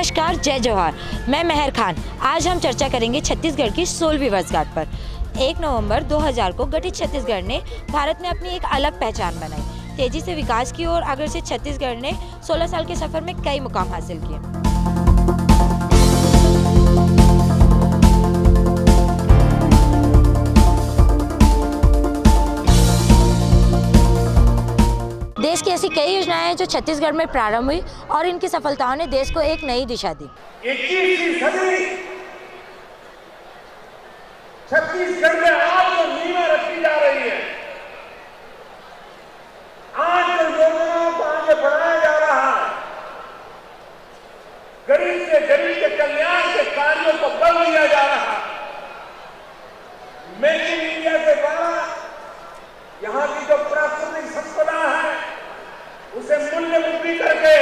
नमस्कार, जय जवाहर। मैं मेहर खान। आज हम चर्चा करेंगे छत्तीसगढ़ की 16वीं वर्षगांठ पर। 1 नवंबर 2000 को गठित छत्तीसगढ़ ने भारत में अपनी एक अलग पहचान बनाई। तेजी से विकास की ओर अग्रसर छत्तीसगढ़ ने 16 साल के सफर में कई मुकाम हासिल किए। देश की ऐसी कई योजनाएं हैं जो छत्तीसगढ़ में प्रारंभ हुई और इनकी सफलताओं ने देश को एक नई दिशा दी। 21वीं सदी छत्तीसगढ़ में आज जो नींवें रखी जा रही है, आज जो योजनाओं को आगे बढ़ाया जा रहा है, गरीब से गरीब के कल्याण के कार्यों को बल दिया जा रहा है। मेक इन इंडिया के द्वारा यहाँ की जो प्राकृतिक संपदा है उसे मूल्य वृद्धि करके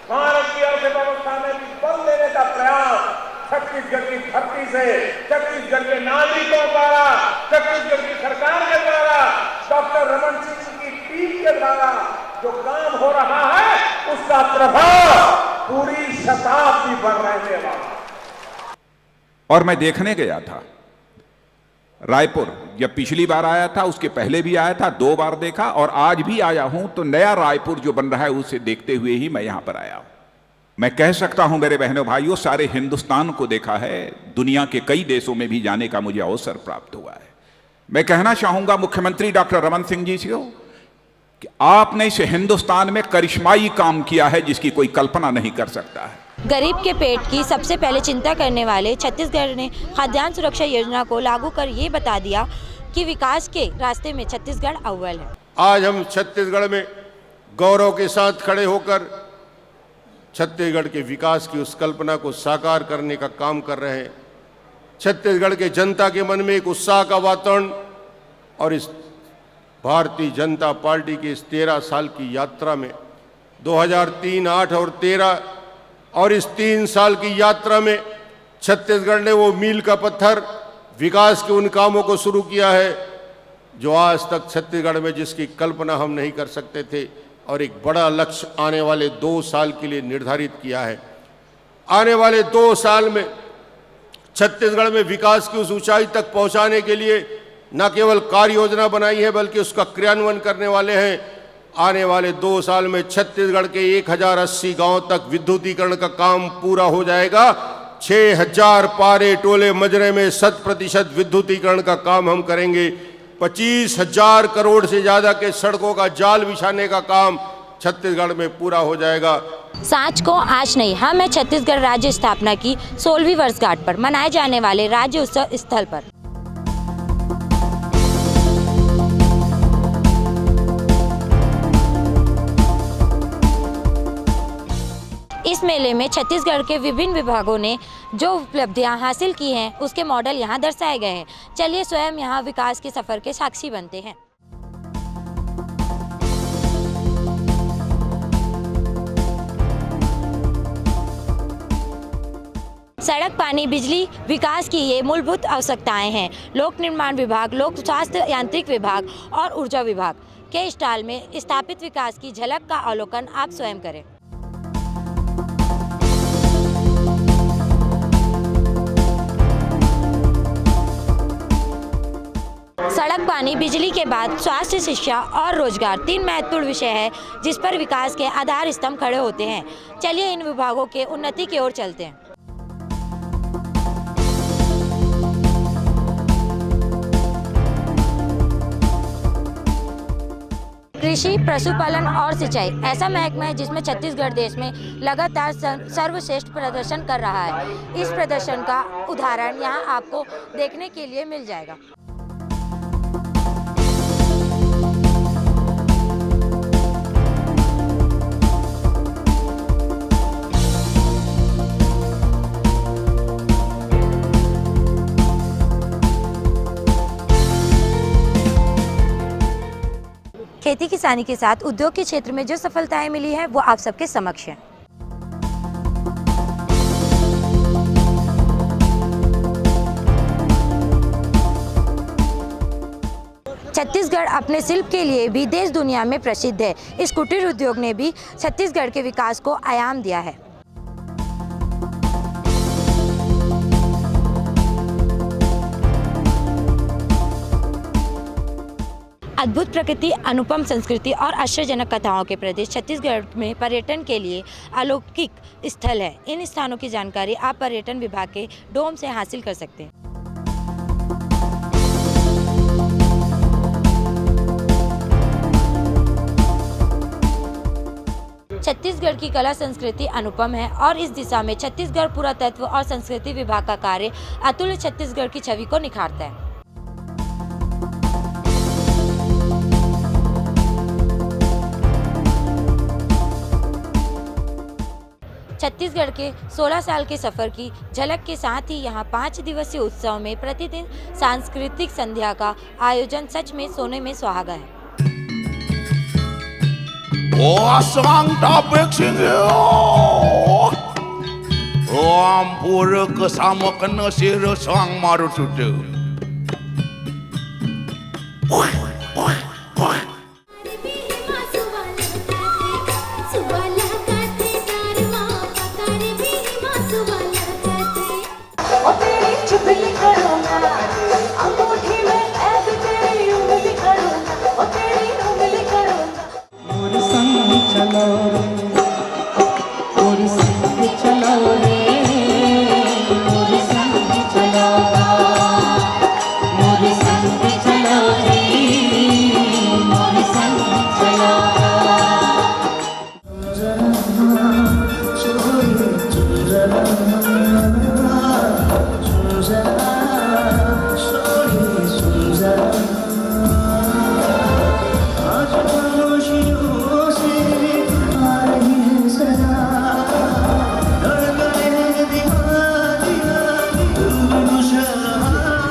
भारत की अर्थव्यवस्था में भी बल देने का प्रयास छत्तीसगढ़ की धरती से, छत्तीसगढ़ के नागरिकों द्वारा, छत्तीसगढ़ की सरकार के द्वारा, डॉक्टर रमन सिंह की टीम के द्वारा जो काम हो रहा है उसका प्रभाव पूरी शताब्दी भर रहने वाला। और मैं देखने गया था रायपुर, जब पिछली बार आया था उसके पहले भी आया था, 2 बार देखा और आज भी आया हूं, तो नया रायपुर जो बन रहा है उसे देखते हुए ही मैं यहां पर आया हूं। मैं कह सकता हूं मेरे बहनों भाइयों, सारे हिंदुस्तान को देखा है, दुनिया के कई देशों में भी जाने का मुझे अवसर प्राप्त हुआ है। मैं कहना चाहूंगा मुख्यमंत्री डॉक्टर रमन सिंह जी से कि आपने इस हिंदुस्तान में करिश्माई काम किया है जिसकी कोई कल्पना नहीं कर सकता है। गरीब के पेट की सबसे पहले चिंता करने वाले छत्तीसगढ़ ने खाद्यान्न सुरक्षा योजना को लागू कर ये बता दिया कि विकास के रास्ते में छत्तीसगढ़ अव्वल है। आज हम छत्तीसगढ़ में गौरव के साथ खड़े होकर छत्तीसगढ़ के विकास की उस कल्पना को साकार करने का काम कर रहे हैं। छत्तीसगढ़ के जनता के मन में एक उत्साह का वातावरण और इस भारतीय जनता पार्टी की इस 13 साल की यात्रा में 2003, 8 और 13 और इस 3 साल की यात्रा में छत्तीसगढ़ ने वो मील का पत्थर विकास के उन कामों को शुरू किया है जो आज तक छत्तीसगढ़ में जिसकी कल्पना हम नहीं कर सकते थे, और एक बड़ा लक्ष्य आने वाले 2 साल के लिए निर्धारित किया है। आने वाले 2 साल में छत्तीसगढ़ में विकास की उस ऊंचाई तक पहुंचाने के लिए न केवल कार्य योजना बनाई है बल्कि उसका क्रियान्वयन करने वाले हैं। आने वाले 2 साल में छत्तीसगढ़ के 1080 गांव तक विद्युतीकरण का काम पूरा हो जाएगा। 6000 पारे टोले मजरे में 100% विद्युतीकरण का काम हम करेंगे। 25,000 करोड़ से ज्यादा के सड़कों का जाल बिछाने का काम छत्तीसगढ़ में पूरा हो जाएगा। सांच को आज नहीं, हम हैं छत्तीसगढ़ राज्य स्थापना की 16वीं वर्षगांठ पर मनाए जाने वाले राज्य उत्सव स्थल पर। इस मेले में छत्तीसगढ़ के विभिन्न विभागों ने जो उपलब्धियां हासिल की हैं उसके मॉडल यहां दर्शाए गए हैं। चलिए स्वयं यहां विकास के सफर के साक्षी बनते हैं। सड़क, पानी, बिजली, विकास की ये मूलभूत आवश्यकताएं हैं। लोक निर्माण विभाग, लोक स्वास्थ्य यांत्रिक विभाग और ऊर्जा विभाग के स्टाल में स्थापित विकास की झलक का अवलोकन आप स्वयं करें। सड़क, पानी, बिजली के बाद स्वास्थ्य, शिक्षा और रोजगार 3 महत्वपूर्ण विषय है जिस पर विकास के आधार स्तंभ खड़े होते हैं। चलिए इन विभागों के उन्नति की ओर चलते हैं। कृषि, पशुपालन और सिंचाई ऐसा महकमा है जिसमें छत्तीसगढ़ देश में लगातार सर्वश्रेष्ठ प्रदर्शन कर रहा है। इस प्रदर्शन का उदाहरण यहाँ आपको देखने के लिए मिल जाएगा। खेती किसानी के साथ उद्योग के क्षेत्र में जो सफलताएं मिली हैं वो आप सबके समक्ष हैं। छत्तीसगढ़ अपने शिल्प के लिए भी देश दुनिया में प्रसिद्ध है। इस कुटीर उद्योग ने भी छत्तीसगढ़ के विकास को आयाम दिया है। अद्भुत प्रकृति, अनुपम संस्कृति और आश्चर्यजनक कथाओं के प्रदेश छत्तीसगढ़ में पर्यटन के लिए अलौकिक स्थल है। इन स्थानों की जानकारी आप पर्यटन विभाग के डोम से हासिल कर सकते हैं। छत्तीसगढ़ की कला संस्कृति अनुपम है और इस दिशा में छत्तीसगढ़ पुरातत्व और संस्कृति विभाग का कार्य अतुल्य छत्तीसगढ़ की छवि को निखारता है। छत्तीसगढ़ के 16 साल के सफर की झलक के साथ ही यहाँ 5 दिवसीय उत्सव में प्रतिदिन सांस्कृतिक संध्या का आयोजन सच में सोने में सुहागा है।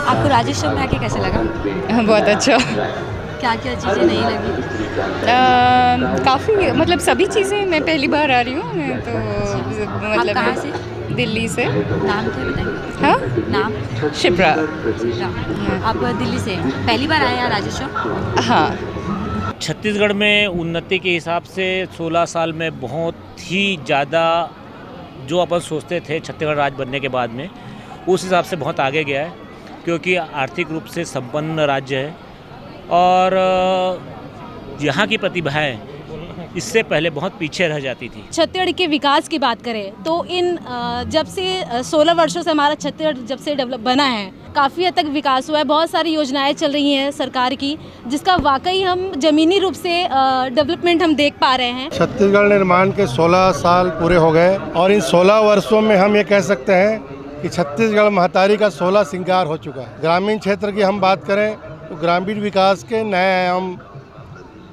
आपको राजेश्वर में आके कैसे लगा? बहुत अच्छा। क्या क्या चीज़ें नहीं लगी? काफ़ी मतलब सभी चीज़ें मैं पहली बार आ रही हूँ। मैं तो मतलब आप कहाँ से? दिल्ली से। नाम क्या बताएंगे? हाँ, नाम? शिप्रा। आप दिल्ली से पहली बार आए हैं राजेश्वर? हाँ। छत्तीसगढ़ में उन्नति के हिसाब से 16 साल में बहुत ही ज़्यादा जो अपन सोचते थे छत्तीसगढ़ राज्य बनने के बाद में, उस हिसाब से बहुत आगे गया है, क्योंकि आर्थिक रूप से संपन्न राज्य है और यहाँ की प्रतिभाएं इससे पहले बहुत पीछे रह जाती थी। छत्तीसगढ़ के विकास की बात करें तो इन जब से 16 वर्षों से हमारा छत्तीसगढ़ जब से डेवलप बना है, काफ़ी हद तक विकास हुआ है। बहुत सारी योजनाएं चल रही हैं सरकार की, जिसका वाकई हम ज़मीनी रूप से डेवलपमेंट हम देख पा रहे हैं। छत्तीसगढ़ निर्माण के 16 साल पूरे हो गए और इन 16 वर्षों में हम ये कह सकते हैं कि छत्तीसगढ़ महतारी का 16 श्रृंगार हो चुका है। ग्रामीण क्षेत्र की हम बात करें तो ग्रामीण विकास के नए आयाम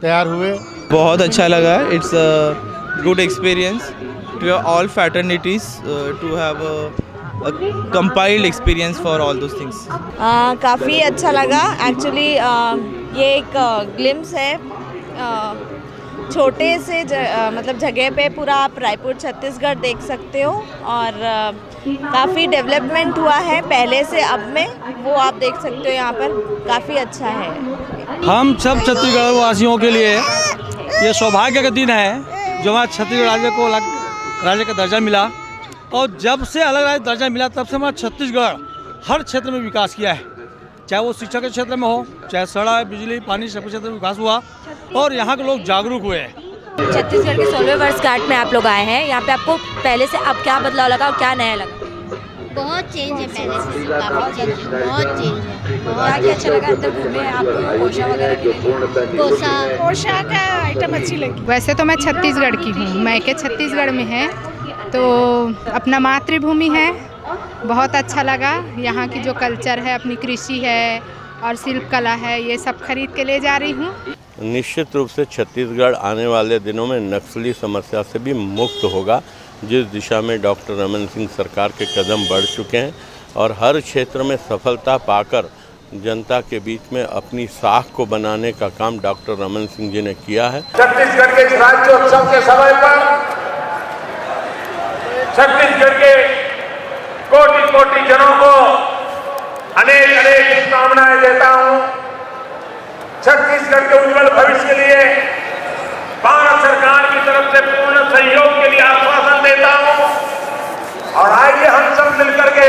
तैयार हुए। बहुत अच्छा लगा। It's a good experience to all fraternities to have a compiled experience for all those things. काफ़ी अच्छा लगा एक्चुअली। ये एक ग्लिम्स है छोटे से मतलब जगह पे पूरा आप रायपुर छत्तीसगढ़ देख सकते हो और काफ़ी डेवलपमेंट हुआ है पहले से अब में, वो आप देख सकते हो यहाँ पर, काफ़ी अच्छा है। हम सब छत्तीसगढ़ वासियों के लिए ये सौभाग्य का दिन है जो हमारे छत्तीसगढ़ राज्य को अलग राज्य का दर्जा मिला, और जब से अलग राज्य दर्जा मिला तब से हमारा छत्तीसगढ़ हर क्षेत्र में विकास किया है, चाहे वो शिक्षा के क्षेत्र में हो, चाहे सड़क, बिजली, पानी, सब क्षेत्र में विकास हुआ और यहाँ के लोग जागरूक हुए हैं। छत्तीसगढ़ के 16वें वर्षगांठ में आप लोग आए हैं, यहाँ पे आपको पहले से अब क्या बदलाव लगा और क्या नया लगा? बहुत चेंज है पहले से, काफ़ी चेंज है, बहुत चेंज है। क्या क्या अच्छा लगा? अंदर घूमे आपको कोशा वगैरह के लिए? कोशा का आइटम अच्छी लगी। वैसे तो मैं छत्तीसगढ़ की हूँ, मैके छत्तीसगढ़ में है, तो अपना मातृभूमि है। बहुत अच्छा लगा। यहाँ की जो कल्चर है, अपनी कृषि है और शिल्प कला है, ये सब खरीद के ले जा रही हूँ। निश्चित रूप से छत्तीसगढ़ आने वाले दिनों में नक्सली समस्या से भी मुक्त होगा, जिस दिशा में डॉक्टर रमन सिंह सरकार के कदम बढ़ चुके हैं और हर क्षेत्र में सफलता पाकर जनता के बीच में अपनी साख को बनाने का काम डॉक्टर रमन सिंह जी ने किया है। छत्तीसगढ़ के राज्योत्सव के समय पर छत्तीसगढ़ के कोटि कोटि जनों को अनेक अनेक शुभकामनाएं देता हूं। छत्तीसगढ़ के उज्जवल भविष्य के लिए भारत सरकार की तरफ से पूर्ण सहयोग के लिए आश्वासन देता हूं और आइए हम सब मिलकर के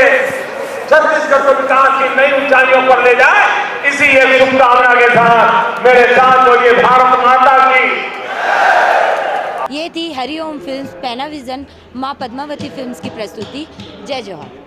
छत्तीसगढ़ को विकास की नई ऊंचाइयों पर ले जाए। इसी एक शुभकामना के साथ मेरे साथ बोलिए भारत माता की। ये थी हरिओम फिल्म्स पैनाविजन माँ पद्मावती फिल्म्स की प्रस्तुति। जय जवाहर।